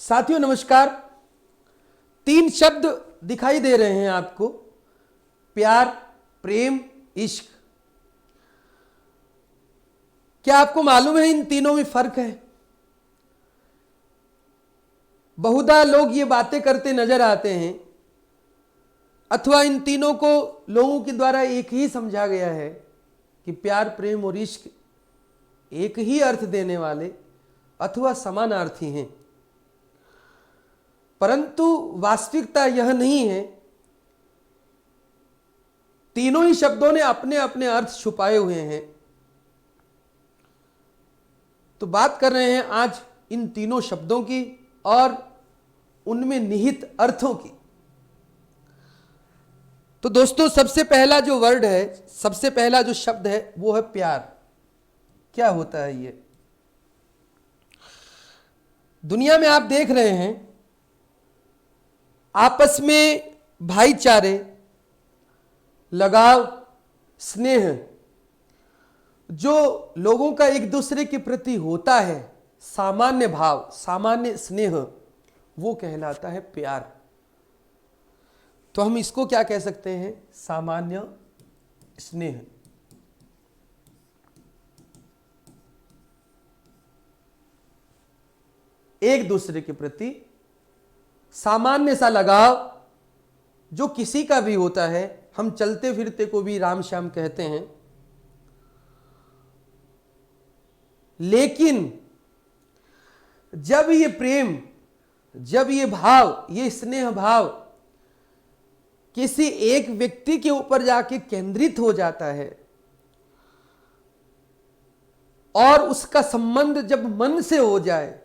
साथियों नमस्कार। 3 शब्द दिखाई दे रहे हैं आपको, प्यार, प्रेम, इश्क। क्या आपको मालूम है इन तीनों में फर्क है? बहुधा लोग ये बातें करते नजर आते हैं, अथवा इन तीनों को लोगों के द्वारा एक ही समझा गया है कि प्यार, प्रेम और इश्क एक ही अर्थ देने वाले अथवा समानार्थी हैं। परंतु वास्तविकता यह नहीं है। तीनों ही शब्दों ने अपने अपने अर्थ छुपाए हुए हैं। तो बात कर रहे हैं आज इन तीनों शब्दों की और उनमें निहित अर्थों की। तो दोस्तों, सबसे पहला जो वर्ड है, सबसे पहला जो शब्द है वो है प्यार। क्या होता है ये? दुनिया में आप देख रहे हैं आपस में भाईचारे, लगाव, स्नेह जो लोगों का एक दूसरे के प्रति होता है, सामान्य भाव, सामान्य स्नेह, वो कहलाता है प्यार। तो हम इसको क्या कह सकते हैं? सामान्य स्नेह। एक दूसरे के प्रति सामान्य सा लगाव जो किसी का भी होता है। हम चलते फिरते को भी राम श्याम कहते हैं, लेकिन जब ये प्रेम, जब ये भाव, ये स्नेह भाव किसी एक व्यक्ति के ऊपर जाके केंद्रित हो जाता है और उसका संबंध जब मन से हो जाए,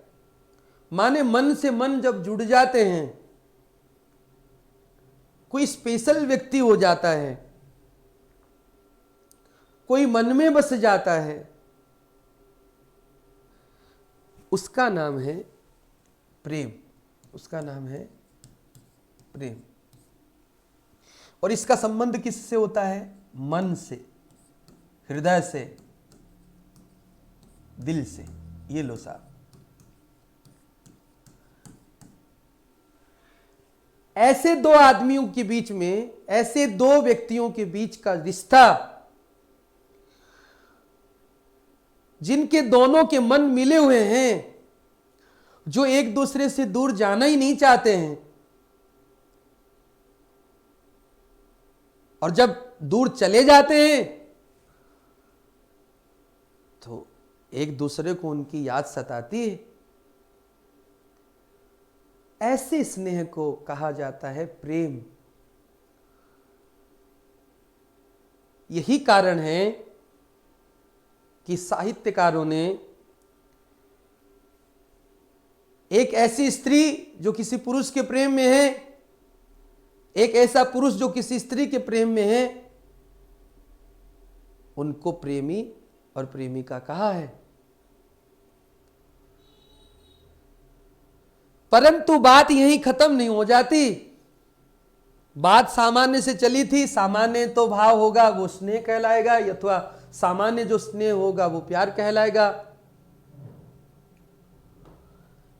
माने मन से मन जब जुड़ जाते हैं, कोई स्पेशल व्यक्ति हो जाता है, कोई मन में बस जाता है, उसका नाम है प्रेम। उसका नाम है प्रेम। और इसका संबंध किससे होता है? मन से, हृदय से, दिल से। ये लो साहब, ऐसे दो आदमियों के बीच में, ऐसे दो व्यक्तियों के बीच का रिश्ता जिनके दोनों के मन मिले हुए हैं, जो एक दूसरे से दूर जाना ही नहीं चाहते हैं, और जब दूर चले जाते हैं तो एक दूसरे को उनकी याद सताती है। ऐसे स्नेह को कहा जाता है प्रेम। यही कारण है कि साहित्यकारों ने एक ऐसी स्त्री जो किसी पुरुष के प्रेम में है, एक ऐसा पुरुष जो किसी स्त्री के प्रेम में है, उनको प्रेमी और प्रेमिका कहा है। परंतु बात यहीं खत्म नहीं हो जाती। बात सामान्य से चली थी। सामान्य तो भाव होगा वो स्नेह कहलाएगा, अथवा सामान्य जो स्नेह होगा वो प्यार कहलाएगा।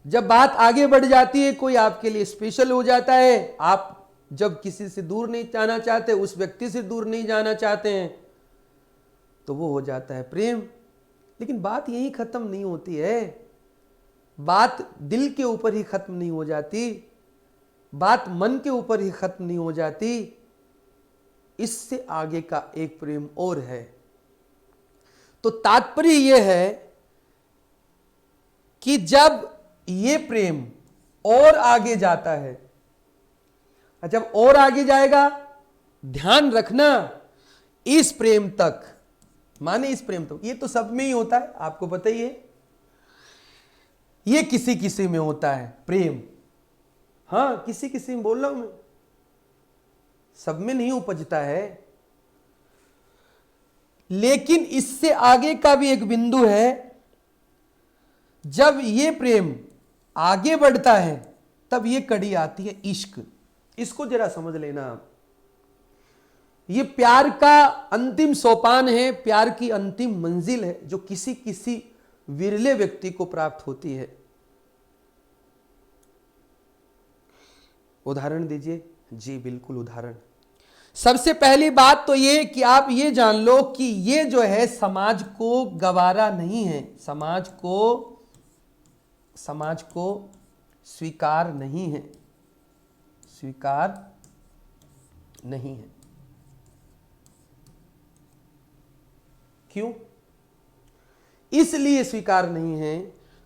जब बात आगे बढ़ जाती है, कोई आपके लिए स्पेशल हो जाता है, आप जब किसी से दूर नहीं जाना चाहते, उस व्यक्ति से दूर नहीं जाना चाहते हैं, तो वो हो जाता है प्रेम। लेकिन बात यहीं खत्म नहीं होती है। बात दिल के ऊपर ही खत्म नहीं हो जाती, बात मन के ऊपर ही खत्म नहीं हो जाती। इससे आगे का एक प्रेम और है। तो तात्पर्य यह है कि जब ये प्रेम और आगे जाता है, जब और आगे जाएगा, ध्यान रखना, इस प्रेम तक, माने इस प्रेम तक, ये तो सब में ही होता है, आपको पता ही है। ये किसी किसी में होता है प्रेम, हाँ किसी किसी में बोल रहा हूं मैं, सब में नहीं उपजता है। लेकिन इससे आगे का भी एक बिंदु है। जब ये प्रेम आगे बढ़ता है, तब ये कड़ी आती है इश्क। इसको जरा समझ लेना आप। ये प्यार का अंतिम सोपान है, प्यार की अंतिम मंजिल है, जो किसी किसी विरले व्यक्ति को प्राप्त होती है। उदाहरण दीजिए। जी बिल्कुल उदाहरण। सबसे पहली बात तो ये कि आप ये जान लो कि ये जो है समाज को गवारा नहीं है, समाज को स्वीकार नहीं है, स्वीकार नहीं है। क्यों? इसलिए स्वीकार नहीं है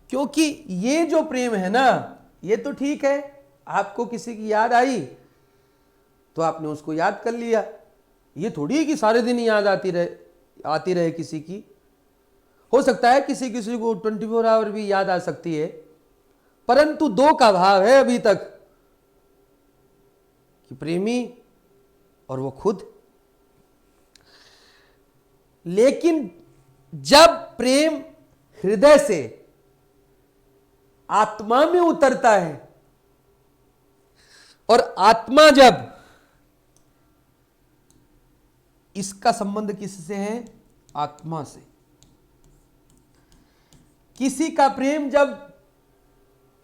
क्योंकि ये जो प्रेम है ना, ये तो ठीक है, आपको किसी की याद आई तो आपने उसको याद कर लिया। ये थोड़ी है कि सारे दिन याद आती रहे किसी की। हो सकता है किसी को 24 आवर भी याद आ सकती है, परंतु दो का भाव है अभी तक, कि प्रेमी और वो खुद। लेकिन जब प्रेम हृदय से आत्मा में उतरता है, और आत्मा जब, इसका संबंध किससे है? आत्मा से। किसी का प्रेम जब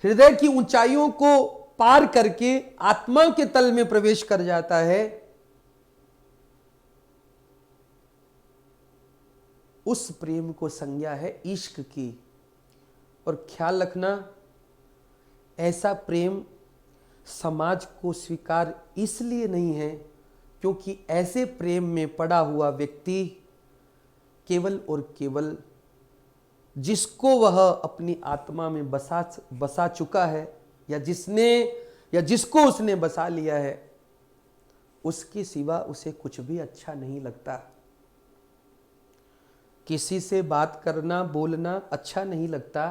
हृदय की ऊंचाइयों को पार करके आत्मा के तल में प्रवेश कर जाता है, उस प्रेम को संज्ञा है इश्क की। और ख्याल रखना, ऐसा प्रेम समाज को स्वीकार इसलिए नहीं है क्योंकि ऐसे प्रेम में पड़ा हुआ व्यक्ति केवल और केवल जिसको वह अपनी आत्मा में बसा चुका है, या जिसको उसने बसा लिया है, उसके सिवा उसे कुछ भी अच्छा नहीं लगता। किसी से बात करना बोलना अच्छा नहीं लगता।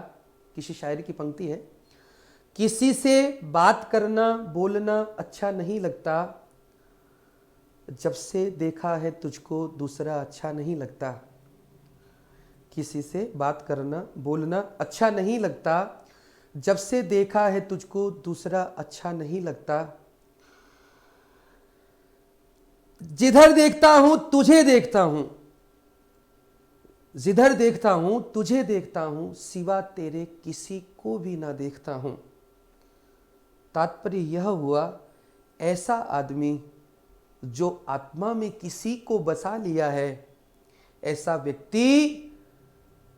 किसी शायर की पंक्ति है, किसी से बात करना बोलना अच्छा नहीं लगता, जब से देखा है तुझको दूसरा अच्छा नहीं लगता। किसी से बात करना बोलना अच्छा नहीं लगता, जब से देखा है तुझको दूसरा अच्छा नहीं लगता। जिधर देखता हूं तुझे देखता हूं, जिधर देखता हूं तुझे देखता हूं, सिवा तेरे किसी को भी ना देखता हूं। तात्पर्य यह हुआ, ऐसा आदमी जो आत्मा में किसी को बसा लिया है, ऐसा व्यक्ति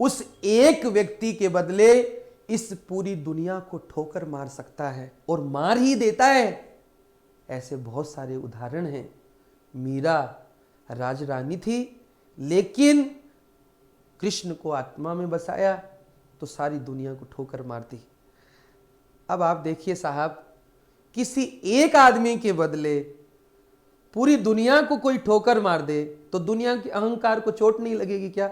उस एक व्यक्ति के बदले इस पूरी दुनिया को ठोकर मार सकता है, और मार ही देता है। ऐसे बहुत सारे उदाहरण हैं। मीरा राजरानी थी, लेकिन कृष्ण को आत्मा में बसाया तो सारी दुनिया को ठोकर मारती। अब आप देखिए साहब, किसी एक आदमी के बदले पूरी दुनिया को कोई ठोकर मार दे तो दुनिया के अहंकार को चोट नहीं लगेगी क्या?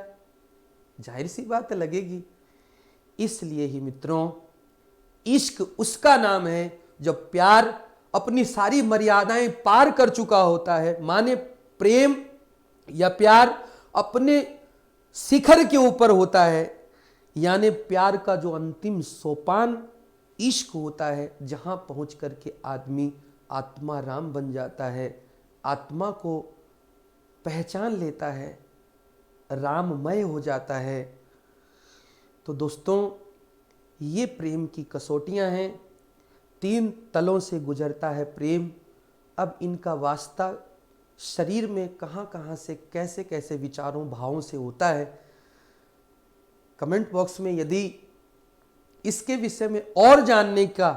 जाहिर सी बात है, लगेगी। इसलिए ही मित्रों, इश्क उसका नाम है जब प्यार अपनी सारी मर्यादाएं पार कर चुका होता है। माने प्रेम या प्यार अपने शिखर के ऊपर होता है, यानी प्यार का जो अंतिम सोपान इश्क होता है, जहां पहुंच करके आदमी आत्मा राम बन जाता है, आत्मा को पहचान लेता है, राममय हो जाता है। तो दोस्तों, ये प्रेम की कसौटियां हैं। 3 तलों से गुजरता है प्रेम। अब इनका वास्ता शरीर में कहां कहां से कैसे कैसे विचारों भावों से होता है, कमेंट बॉक्स में यदि इसके विषय में और जानने का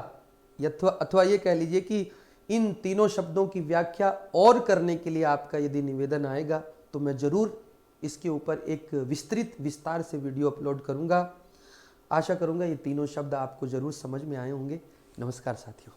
अथवा ये कह लीजिए कि इन तीनों शब्दों की व्याख्या और करने के लिए आपका यदि निवेदन आएगा, तो मैं जरूर इसके ऊपर एक विस्तार से वीडियो अपलोड करूंगा। आशा करूंगा ये तीनों शब्द आपको जरूर समझ में आए होंगे। नमस्कार साथियों।